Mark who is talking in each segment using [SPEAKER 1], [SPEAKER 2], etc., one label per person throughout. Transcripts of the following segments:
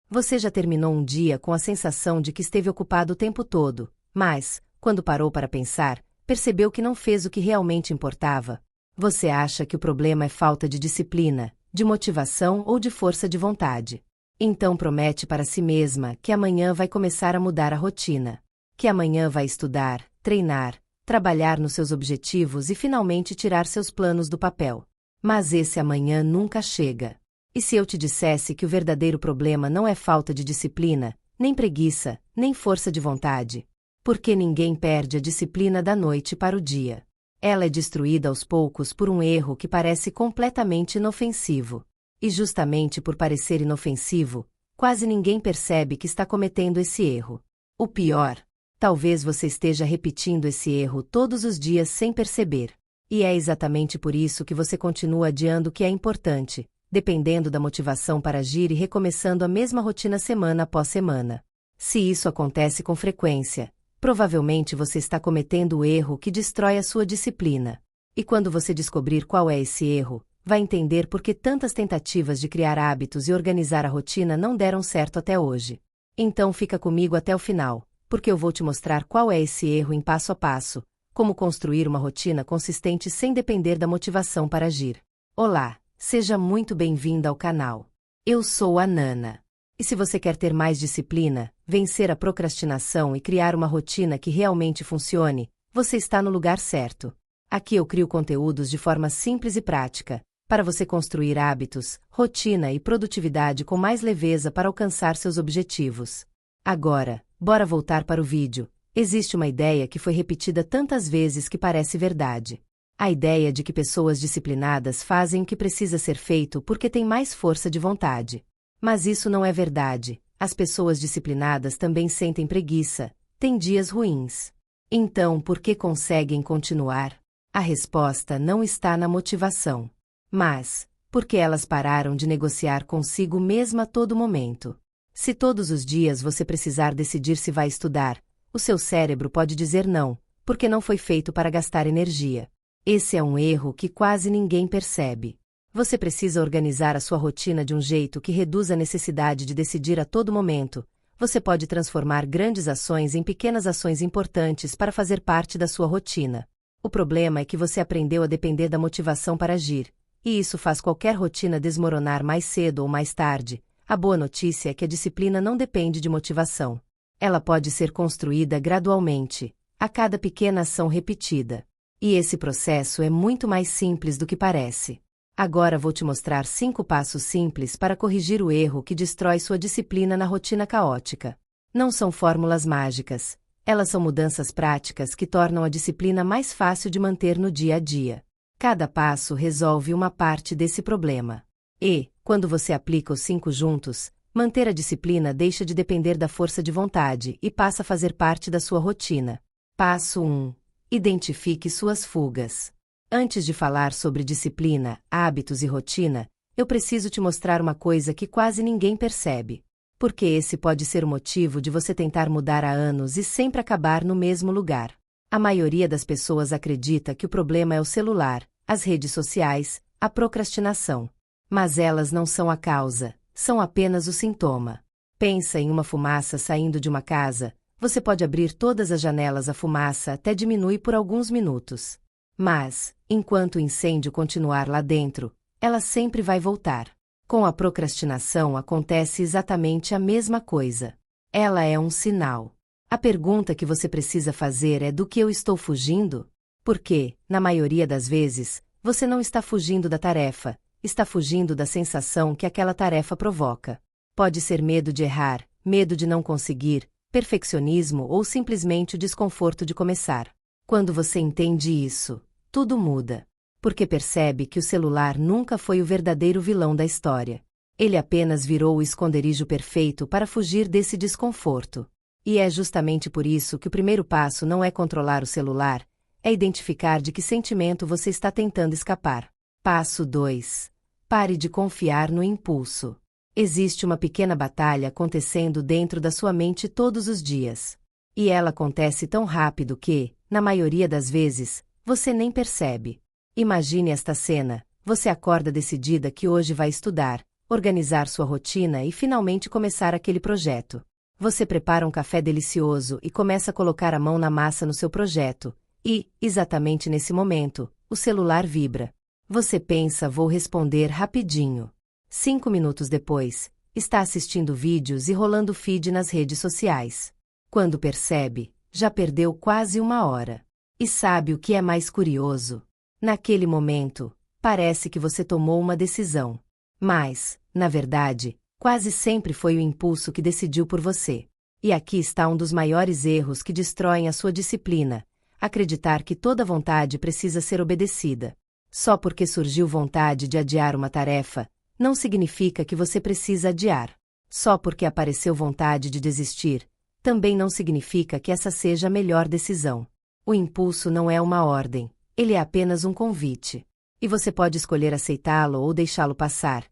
[SPEAKER 1] Você já terminou um dia com a sensação de que esteve ocupado o tempo todo, mas, quando parou para pensar, percebeu que não fez o que realmente importava? Você acha que o problema é falta de disciplina, de motivação ou de força de vontade? Então promete para si mesma que amanhã vai começar a mudar a rotina. Que amanhã vai estudar, treinar, trabalhar nos seus objetivos e finalmente tirar seus planos do papel. Mas esse amanhã nunca chega. E se eu te dissesse que o verdadeiro problema não é falta de disciplina, nem preguiça, nem força de vontade? Porque ninguém perde a disciplina da noite para o dia. Ela é destruída aos poucos por um erro que parece completamente inofensivo. E justamente por parecer inofensivo, quase ninguém percebe que está cometendo esse erro. O pior, talvez você esteja repetindo esse erro todos os dias sem perceber. E é exatamente por isso que você continua adiando o que é importante, dependendo da motivação para agir e recomeçando a mesma rotina semana após semana. Se isso acontece com frequência, provavelmente você está cometendo o erro que destrói a sua disciplina. E quando você descobrir qual é esse erro, vai entender por que tantas tentativas de criar hábitos e organizar a rotina não deram certo até hoje. Então fica comigo até o final, porque eu vou te mostrar qual é esse erro em passo a passo, como construir uma rotina consistente sem depender da motivação para agir. Olá, seja muito bem-vinda ao canal. Eu sou a Nana. E se você quer ter mais disciplina, vencer a procrastinação e criar uma rotina que realmente funcione, você está no lugar certo. Aqui eu crio conteúdos de forma simples e prática, para você construir hábitos, rotina e produtividade com mais leveza para alcançar seus objetivos. Agora, bora voltar para o vídeo. Existe uma ideia que foi repetida tantas vezes que parece verdade. A ideia de que pessoas disciplinadas fazem o que precisa ser feito porque têm mais força de vontade. Mas isso não é verdade. As pessoas disciplinadas também sentem preguiça, têm dias ruins. Então, por que conseguem continuar? A resposta não está na motivação. Mas, porque elas pararam de negociar consigo mesma a todo momento. Se todos os dias você precisar decidir se vai estudar, o seu cérebro pode dizer não, porque não foi feito para gastar energia. Esse é um erro que quase ninguém percebe. Você precisa organizar a sua rotina de um jeito que reduza a necessidade de decidir a todo momento. Você pode transformar grandes ações em pequenas ações importantes para fazer parte da sua rotina. O problema é que você aprendeu a depender da motivação para agir, e isso faz qualquer rotina desmoronar mais cedo ou mais tarde. A boa notícia é que a disciplina não depende de motivação. Ela pode ser construída gradualmente, a cada pequena ação repetida. E esse processo é muito mais simples do que parece. Agora vou te mostrar 5 passos simples para corrigir o erro que destrói sua disciplina na rotina caótica. Não são fórmulas mágicas, elas são mudanças práticas que tornam a disciplina mais fácil de manter no dia a dia. Cada passo resolve uma parte desse problema. E, quando você aplica os 5 juntos, manter a disciplina deixa de depender da força de vontade e passa a fazer parte da sua rotina. Passo 1. Identifique suas fugas. Antes de falar sobre disciplina, hábitos e rotina, eu preciso te mostrar uma coisa que quase ninguém percebe. Porque esse pode ser o motivo de você tentar mudar há anos e sempre acabar no mesmo lugar. A maioria das pessoas acredita que o problema é o celular, as redes sociais, a procrastinação. Mas elas não são a causa, são apenas o sintoma. Pensa em uma fumaça saindo de uma casa. Você pode abrir todas as janelas, a fumaça até diminui por alguns minutos. Mas, enquanto o incêndio continuar lá dentro, ela sempre vai voltar. Com a procrastinação acontece exatamente a mesma coisa. Ela é um sinal. A pergunta que você precisa fazer é: do que eu estou fugindo? Porque, na maioria das vezes, você não está fugindo da tarefa, está fugindo da sensação que aquela tarefa provoca. Pode ser medo de errar, medo de não conseguir, perfeccionismo ou simplesmente o desconforto de começar. Quando você entende isso, tudo muda. Porque percebe que o celular nunca foi o verdadeiro vilão da história. Ele apenas virou o esconderijo perfeito para fugir desse desconforto. E é justamente por isso que o primeiro passo não é controlar o celular, é identificar de que sentimento você está tentando escapar. Passo 2. Pare de confiar no impulso. Existe uma pequena batalha acontecendo dentro da sua mente todos os dias. E ela acontece tão rápido que, na maioria das vezes, você nem percebe. Imagine esta cena: você acorda decidida que hoje vai estudar, organizar sua rotina e finalmente começar aquele projeto. Você prepara um café delicioso e começa a colocar a mão na massa no seu projeto, e, exatamente nesse momento, o celular vibra. Você pensa, vou responder rapidinho. 5 minutos depois, está assistindo vídeos e rolando feed nas redes sociais. Quando percebe, já perdeu quase 1 hora. E sabe o que é mais curioso? Naquele momento, parece que você tomou uma decisão. Mas, na verdade, quase sempre foi o impulso que decidiu por você. E aqui está um dos maiores erros que destroem a sua disciplina: acreditar que toda vontade precisa ser obedecida. Só porque surgiu vontade de adiar uma tarefa, não significa que você precisa adiar. Só porque apareceu vontade de desistir, também não significa que essa seja a melhor decisão. O impulso não é uma ordem, ele é apenas um convite. E você pode escolher aceitá-lo ou deixá-lo passar.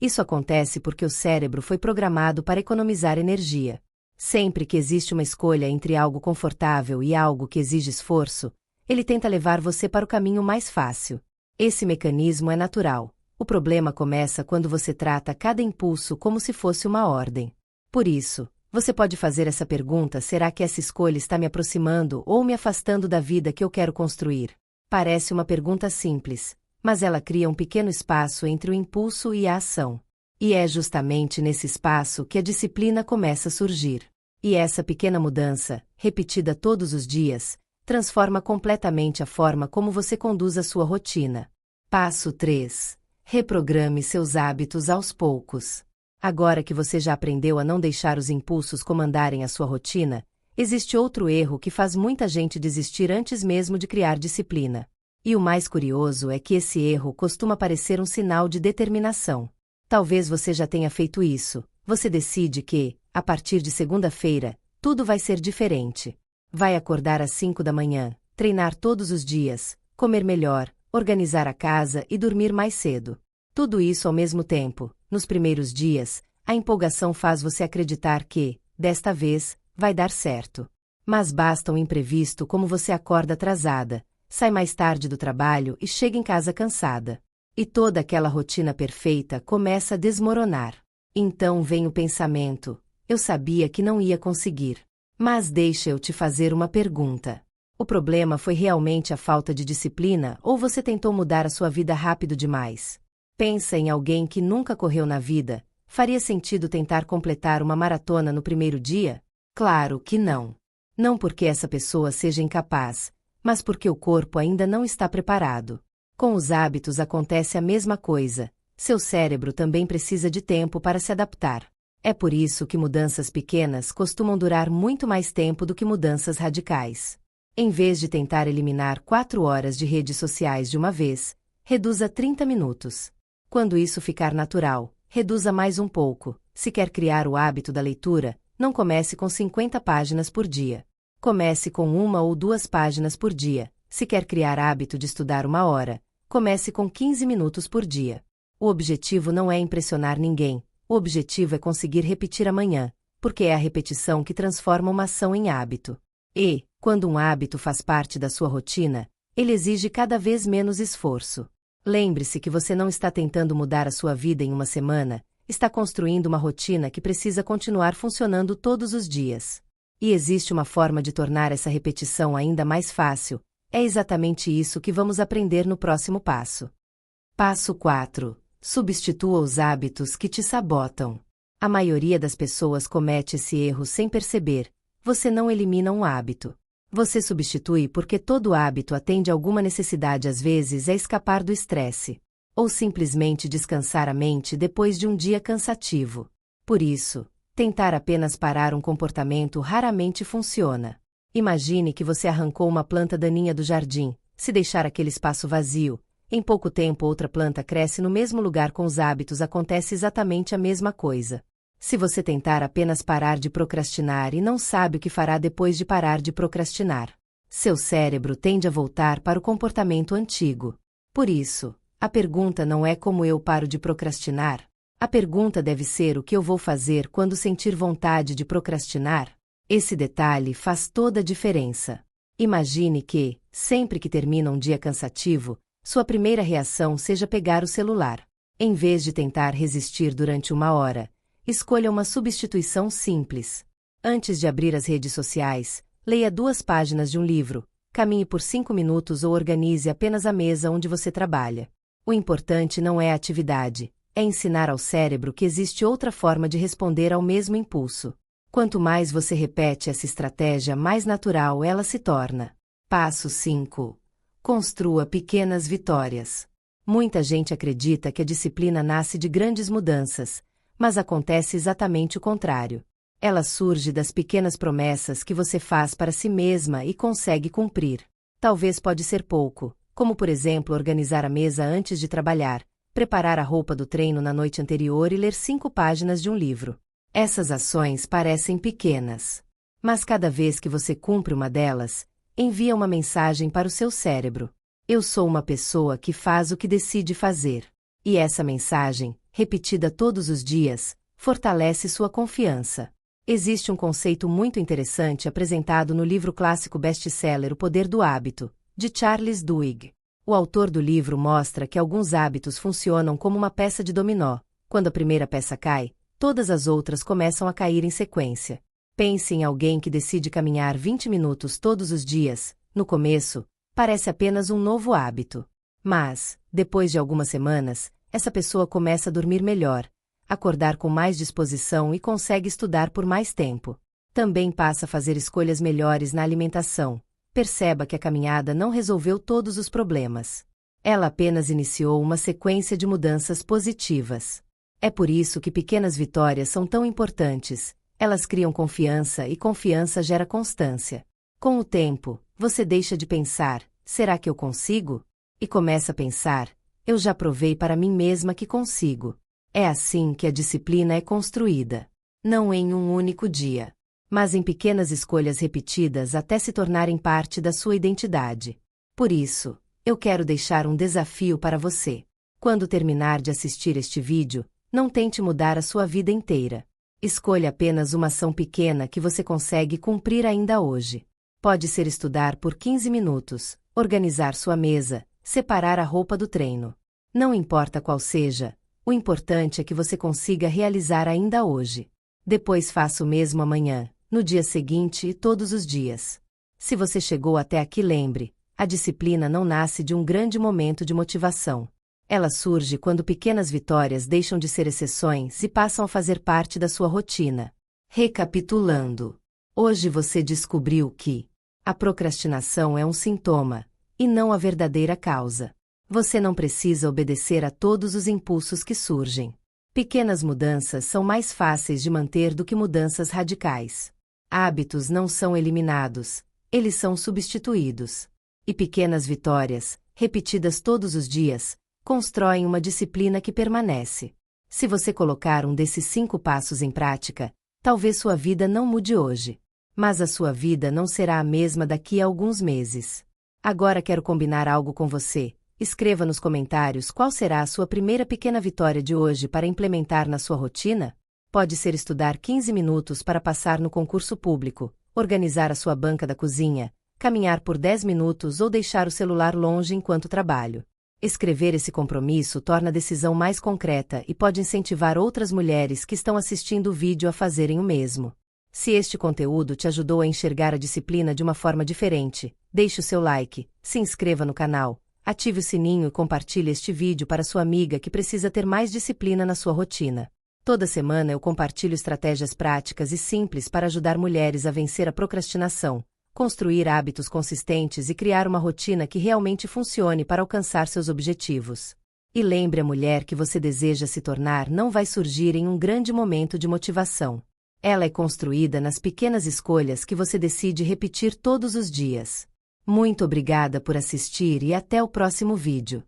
[SPEAKER 1] Isso acontece porque o cérebro foi programado para economizar energia. Sempre que existe uma escolha entre algo confortável e algo que exige esforço, ele tenta levar você para o caminho mais fácil. Esse mecanismo é natural. O problema começa quando você trata cada impulso como se fosse uma ordem. Por isso, você pode fazer essa pergunta: será que essa escolha está me aproximando ou me afastando da vida que eu quero construir? Parece uma pergunta simples, mas ela cria um pequeno espaço entre o impulso e a ação. E é justamente nesse espaço que a disciplina começa a surgir. E essa pequena mudança, repetida todos os dias, transforma completamente a forma como você conduz a sua rotina. Passo 3. Reprograme seus hábitos aos poucos. Agora que você já aprendeu a não deixar os impulsos comandarem a sua rotina, existe outro erro que faz muita gente desistir antes mesmo de criar disciplina. E o mais curioso é que esse erro costuma parecer um sinal de determinação. Talvez você já tenha feito isso. Você decide que, a partir de segunda-feira, tudo vai ser diferente. Vai acordar às 5 da manhã, treinar todos os dias, comer melhor, organizar a casa e dormir mais cedo. Tudo isso ao mesmo tempo. Nos primeiros dias, a empolgação faz você acreditar que, desta vez, vai dar certo. Mas basta um imprevisto, como você acorda atrasada, sai mais tarde do trabalho e chega em casa cansada. E toda aquela rotina perfeita começa a desmoronar. Então vem o pensamento: eu sabia que não ia conseguir. Mas deixa eu te fazer uma pergunta. O problema foi realmente a falta de disciplina ou você tentou mudar a sua vida rápido demais? Pensa em alguém que nunca correu na vida. Faria sentido tentar completar uma maratona no primeiro dia? Claro que não. Não porque essa pessoa seja incapaz, mas porque o corpo ainda não está preparado. Com os hábitos acontece a mesma coisa. Seu cérebro também precisa de tempo para se adaptar. É por isso que mudanças pequenas costumam durar muito mais tempo do que mudanças radicais. Em vez de tentar eliminar 4 horas de redes sociais de uma vez, reduza 30 minutos. Quando isso ficar natural, reduza mais um pouco. Se quer criar o hábito da leitura, não comece com 50 páginas por dia. Comece com 1 ou 2 páginas por dia. Se quer criar hábito de estudar 1 hora, comece com 15 minutos por dia. O objetivo não é impressionar ninguém. O objetivo é conseguir repetir amanhã, porque é a repetição que transforma uma ação em hábito. E, quando um hábito faz parte da sua rotina, ele exige cada vez menos esforço. Lembre-se que você não está tentando mudar a sua vida em uma semana, está construindo uma rotina que precisa continuar funcionando todos os dias. E existe uma forma de tornar essa repetição ainda mais fácil. É exatamente isso que vamos aprender no próximo passo. Passo 4. Substitua os hábitos que te sabotam. A maioria das pessoas comete esse erro sem perceber. Você não elimina um hábito. Você substitui porque todo hábito atende a alguma necessidade, às vezes é escapar do estresse, ou simplesmente descansar a mente depois de um dia cansativo. Por isso, tentar apenas parar um comportamento raramente funciona. Imagine que você arrancou uma planta daninha do jardim. Se deixar aquele espaço vazio, em pouco tempo outra planta cresce no mesmo lugar. Com os hábitos acontece exatamente a mesma coisa. Se você tentar apenas parar de procrastinar e não sabe o que fará depois de parar de procrastinar, seu cérebro tende a voltar para o comportamento antigo. Por isso, a pergunta não é como eu paro de procrastinar. A pergunta deve ser o que eu vou fazer quando sentir vontade de procrastinar. Esse detalhe faz toda a diferença. Imagine que, sempre que termina um dia cansativo, sua primeira reação seja pegar o celular. Em vez de tentar resistir durante 1 hora, escolha uma substituição simples. Antes de abrir as redes sociais, leia 2 páginas de um livro, caminhe por 5 minutos ou organize apenas a mesa onde você trabalha. O importante não é a atividade, é ensinar ao cérebro que existe outra forma de responder ao mesmo impulso. Quanto mais você repete essa estratégia, mais natural ela se torna. Passo 5. Construa pequenas vitórias. Muita gente acredita que a disciplina nasce de grandes mudanças, mas acontece exatamente o contrário. Ela surge das pequenas promessas que você faz para si mesma e consegue cumprir. Talvez pode ser pouco, como por exemplo organizar a mesa antes de trabalhar, preparar a roupa do treino na noite anterior e ler 5 páginas de um livro. Essas ações parecem pequenas, mas cada vez que você cumpre uma delas, envia uma mensagem para o seu cérebro. Eu sou uma pessoa que faz o que decide fazer. E essa mensagem, repetida todos os dias, fortalece sua confiança. Existe um conceito muito interessante apresentado no livro clássico best-seller O Poder do Hábito, de Charles Duhigg. O autor do livro mostra que alguns hábitos funcionam como uma peça de dominó. Quando a primeira peça cai, todas as outras começam a cair em sequência. Pense em alguém que decide caminhar 20 minutos todos os dias. No começo, parece apenas um novo hábito. Mas, depois de algumas semanas, essa pessoa começa a dormir melhor, acordar com mais disposição e consegue estudar por mais tempo. Também passa a fazer escolhas melhores na alimentação. Perceba que a caminhada não resolveu todos os problemas. Ela apenas iniciou uma sequência de mudanças positivas. É por isso que pequenas vitórias são tão importantes. Elas criam confiança e confiança gera constância. Com o tempo, você deixa de pensar, será que eu consigo? E começa a pensar, eu já provei para mim mesma que consigo. É assim que a disciplina é construída. Não em um único dia, mas em pequenas escolhas repetidas até se tornarem parte da sua identidade. Por isso, eu quero deixar um desafio para você. Quando terminar de assistir este vídeo, não tente mudar a sua vida inteira. Escolha apenas uma ação pequena que você consegue cumprir ainda hoje. Pode ser estudar por 15 minutos, organizar sua mesa, separar a roupa do treino. Não importa qual seja, o importante é que você consiga realizar ainda hoje. Depois faça o mesmo amanhã, no dia seguinte e todos os dias. Se você chegou até aqui, lembre, a disciplina não nasce de um grande momento de motivação. Ela surge quando pequenas vitórias deixam de ser exceções e passam a fazer parte da sua rotina. Recapitulando, hoje você descobriu que a procrastinação é um sintoma, e não a verdadeira causa. Você não precisa obedecer a todos os impulsos que surgem. Pequenas mudanças são mais fáceis de manter do que mudanças radicais. Hábitos não são eliminados, eles são substituídos. E pequenas vitórias, repetidas todos os dias, constroem uma disciplina que permanece. Se você colocar um desses 5 passos em prática, talvez sua vida não mude hoje. Mas a sua vida não será a mesma daqui a alguns meses. Agora quero combinar algo com você. Escreva nos comentários qual será a sua primeira pequena vitória de hoje para implementar na sua rotina. Pode ser estudar 15 minutos para passar no concurso público, organizar a sua banca da cozinha, caminhar por 10 minutos ou deixar o celular longe enquanto trabalho. Escrever esse compromisso torna a decisão mais concreta e pode incentivar outras mulheres que estão assistindo o vídeo a fazerem o mesmo. Se este conteúdo te ajudou a enxergar a disciplina de uma forma diferente, deixe o seu like, se inscreva no canal, ative o sininho e compartilhe este vídeo para sua amiga que precisa ter mais disciplina na sua rotina. Toda semana eu compartilho estratégias práticas e simples para ajudar mulheres a vencer a procrastinação, construir hábitos consistentes e criar uma rotina que realmente funcione para alcançar seus objetivos. E lembre, a mulher que você deseja se tornar não vai surgir em um grande momento de motivação. Ela é construída nas pequenas escolhas que você decide repetir todos os dias. Muito obrigada por assistir e até o próximo vídeo.